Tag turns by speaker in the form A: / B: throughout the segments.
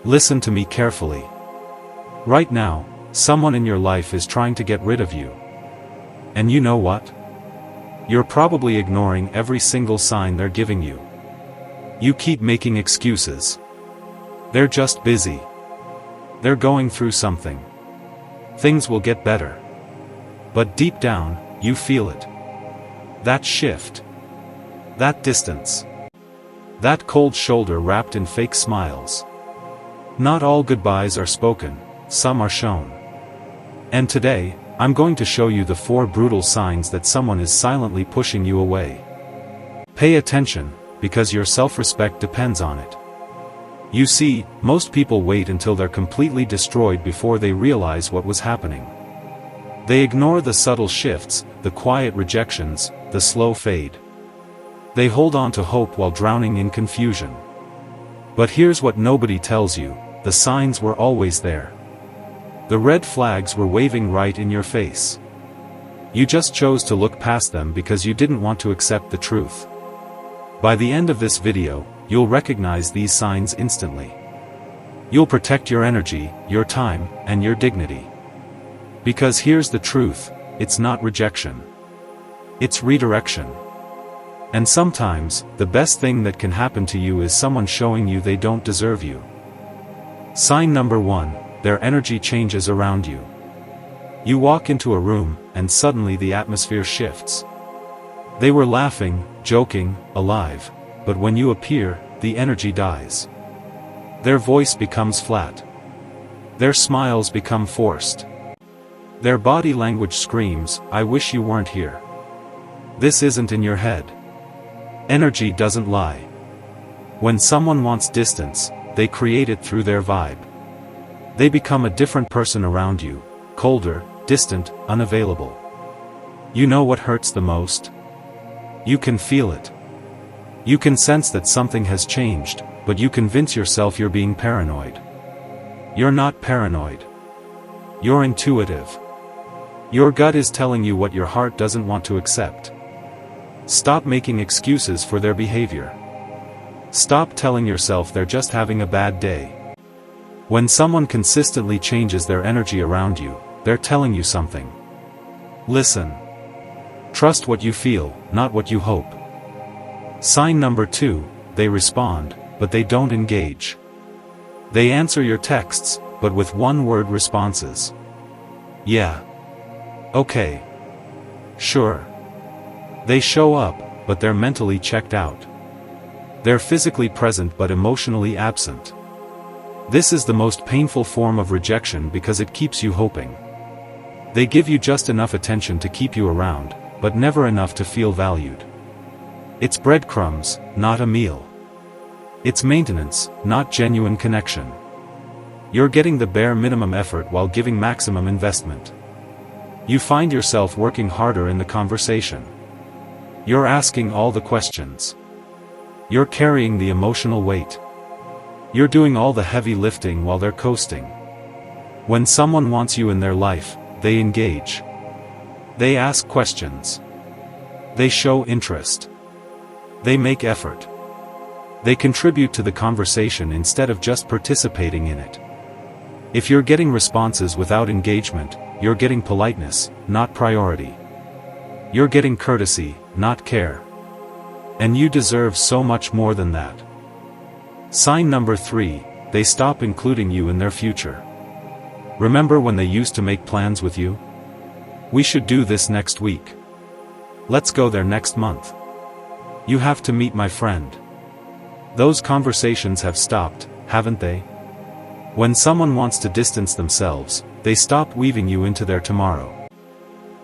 A: Listen to me carefully. Right now, someone in your life is trying to get rid of you. And you know what? You're probably ignoring every single sign they're giving you. You keep making excuses. They're just busy. They're going through something. Things will get better. But deep down, you feel it. That shift. That distance. That cold shoulder wrapped in fake smiles. Not all goodbyes are spoken, some are shown. And today, I'm going to show you the 4 brutal signs that someone is silently pushing you away. Pay attention, because your self-respect depends on it. You see, most people wait until they're completely destroyed before they realize what was happening. They ignore the subtle shifts, the quiet rejections, the slow fade. They hold on to hope while drowning in confusion. But here's what nobody tells you: the signs were always there. The red flags were waving right in your face. You just chose to look past them because you didn't want to accept the truth. By the end of this video, you'll recognize these signs instantly. You'll protect your energy, your time, and your dignity. Because here's the truth: it's not rejection. It's redirection. And sometimes, the best thing that can happen to you is someone showing you they don't deserve you. Sign number 1, their energy changes around you. You walk into a room, and suddenly the atmosphere shifts. They were laughing, joking, alive, but when you appear, the energy dies. Their voice becomes flat. Their smiles become forced. Their body language screams, "I wish you weren't here." This isn't in your head. Energy doesn't lie. When someone wants distance, they create it through their vibe. They become a different person around you, colder, distant, unavailable. You know what hurts the most? You can feel it. You can sense that something has changed, but you convince yourself you're being paranoid. You're not paranoid. You're intuitive. Your gut is telling you what your heart doesn't want to accept. Stop making excuses for their behavior. Stop telling yourself they're just having a bad day. When someone consistently changes their energy around you, they're telling you something. Listen. Trust what you feel, not what you hope. Sign number 2, they respond, but they don't engage. They answer your texts, but with one-word responses. Yeah. Okay. Sure. They show up, but they're mentally checked out. They're physically present but emotionally absent. This is the most painful form of rejection because it keeps you hoping. They give you just enough attention to keep you around, but never enough to feel valued. It's breadcrumbs, not a meal. It's maintenance, not genuine connection. You're getting the bare minimum effort while giving maximum investment. You find yourself working harder in the conversation. You're asking all the questions. You're carrying the emotional weight. You're doing all the heavy lifting while they're coasting. When someone wants you in their life, they engage. They ask questions. They show interest. They make effort. They contribute to the conversation instead of just participating in it. If you're getting responses without engagement, you're getting politeness, not priority. You're getting courtesy, not care. And you deserve so much more than that. Sign number 3, they stop including you in their future. Remember when they used to make plans with you? We should do this next week. Let's go there next month. You have to meet my friend. Those conversations have stopped, haven't they? When someone wants to distance themselves, they stop weaving you into their tomorrow.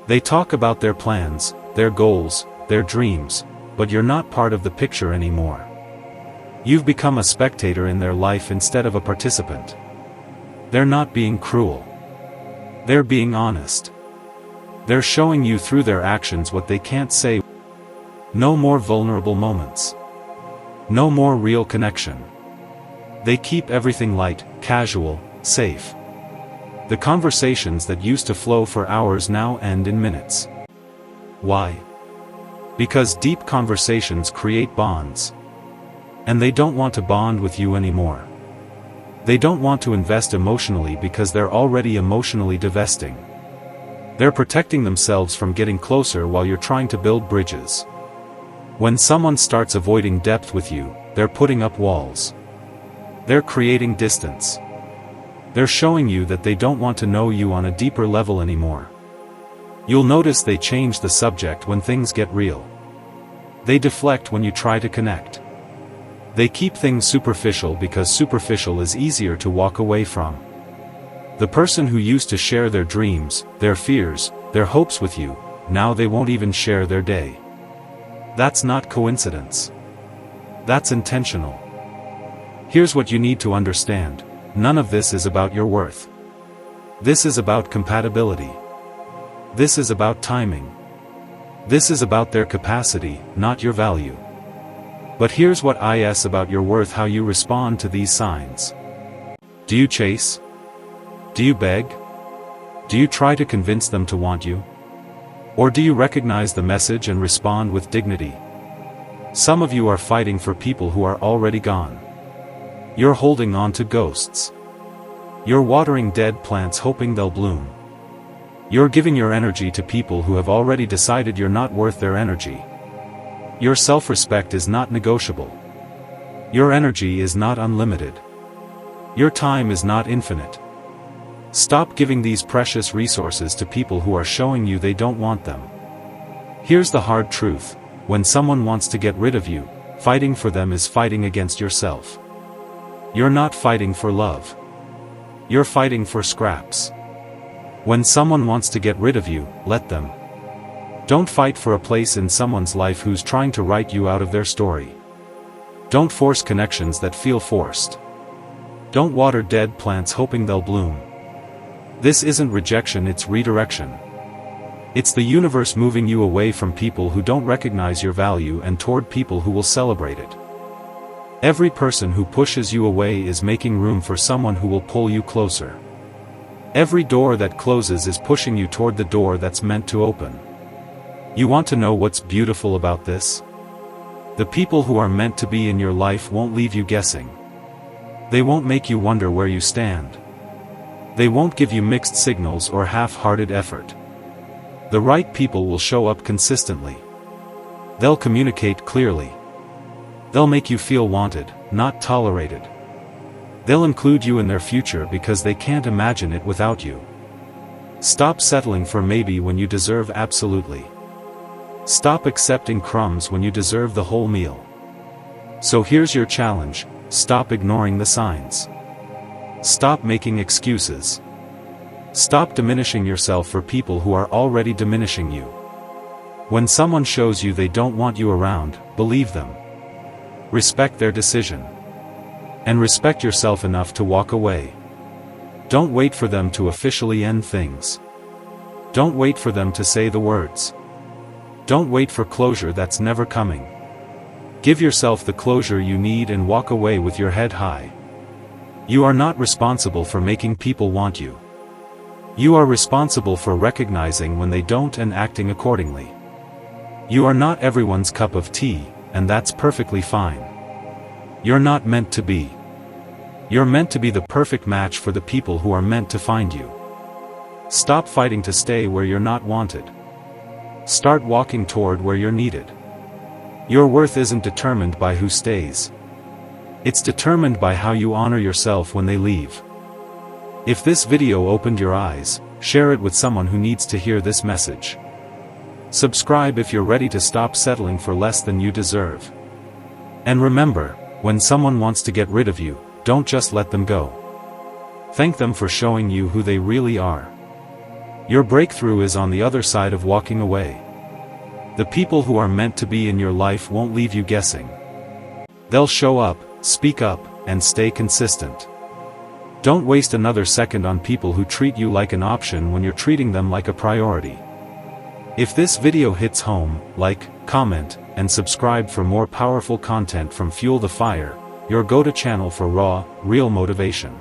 A: They talk about their plans, their goals, their dreams, but you're not part of the picture anymore. You've become a spectator in their life instead of a participant. They're not being cruel. They're being honest. They're showing you through their actions what they can't say. No more vulnerable moments. No more real connection. They keep everything light, casual, safe. The conversations that used to flow for hours now end in minutes. Why? Because deep conversations create bonds. And they don't want to bond with you anymore. They don't want to invest emotionally because they're already emotionally divesting. They're protecting themselves from getting closer while you're trying to build bridges. When someone starts avoiding depth with you, they're putting up walls. They're creating distance. They're showing you that they don't want to know you on a deeper level anymore. You'll notice they change the subject when things get real. They deflect when you try to connect. They keep things superficial because superficial is easier to walk away from. The person who used to share their dreams, their fears, their hopes with you, now they won't even share their day. That's not coincidence. That's intentional. Here's what you need to understand. None of this is about your worth. This is about compatibility. This is about timing. This is about their capacity, not your value. But here's what is about your worth: how you respond to these signs. Do you chase? Do you beg? Do you try to convince them to want you? Or do you recognize the message and respond with dignity? Some of you are fighting for people who are already gone. You're holding on to ghosts. You're watering dead plants hoping they'll bloom. You're giving your energy to people who have already decided you're not worth their energy. Your self-respect is not negotiable. Your energy is not unlimited. Your time is not infinite. Stop giving these precious resources to people who are showing you they don't want them. Here's the hard truth: when someone wants to get rid of you, fighting for them is fighting against yourself. You're not fighting for love. You're fighting for scraps. When someone wants to get rid of you, let them. Don't fight for a place in someone's life who's trying to write you out of their story. Don't force connections that feel forced. Don't water dead plants hoping they'll bloom. This isn't rejection, it's redirection. It's the universe moving you away from people who don't recognize your value and toward people who will celebrate it. Every person who pushes you away is making room for someone who will pull you closer. Every door that closes is pushing you toward the door that's meant to open. You want to know what's beautiful about this? The people who are meant to be in your life won't leave you guessing. They won't make you wonder where you stand. They won't give you mixed signals or half-hearted effort. The right people will show up consistently. They'll communicate clearly. They'll make you feel wanted, not tolerated. They'll include you in their future because they can't imagine it without you. Stop settling for maybe when you deserve absolutely. Stop accepting crumbs when you deserve the whole meal. So here's your challenge: stop ignoring the signs. Stop making excuses. Stop diminishing yourself for people who are already diminishing you. When someone shows you they don't want you around, believe them. Respect their decision. And respect yourself enough to walk away. Don't wait for them to officially end things. Don't wait for them to say the words. Don't wait for closure that's never coming. Give yourself the closure you need and walk away with your head high. You are not responsible for making people want you. You are responsible for recognizing when they don't and acting accordingly. You are not everyone's cup of tea, and that's perfectly fine. You're not meant to be. You're meant to be the perfect match for the people who are meant to find you. Stop fighting to stay where you're not wanted. Start walking toward where you're needed. Your worth isn't determined by who stays. It's determined by how you honor yourself when they leave. If this video opened your eyes, share it with someone who needs to hear this message. Subscribe if you're ready to stop settling for less than you deserve. And remember, when someone wants to get rid of you, don't just let them go. Thank them for showing you who they really are. Your breakthrough is on the other side of walking away. The people who are meant to be in your life won't leave you guessing. They'll show up, speak up, and stay consistent. Don't waste another second on people who treat you like an option when you're treating them like a priority. If this video hits home, like, comment, and subscribe for more powerful content from Fuel the Fire, your go-to channel for raw, real motivation.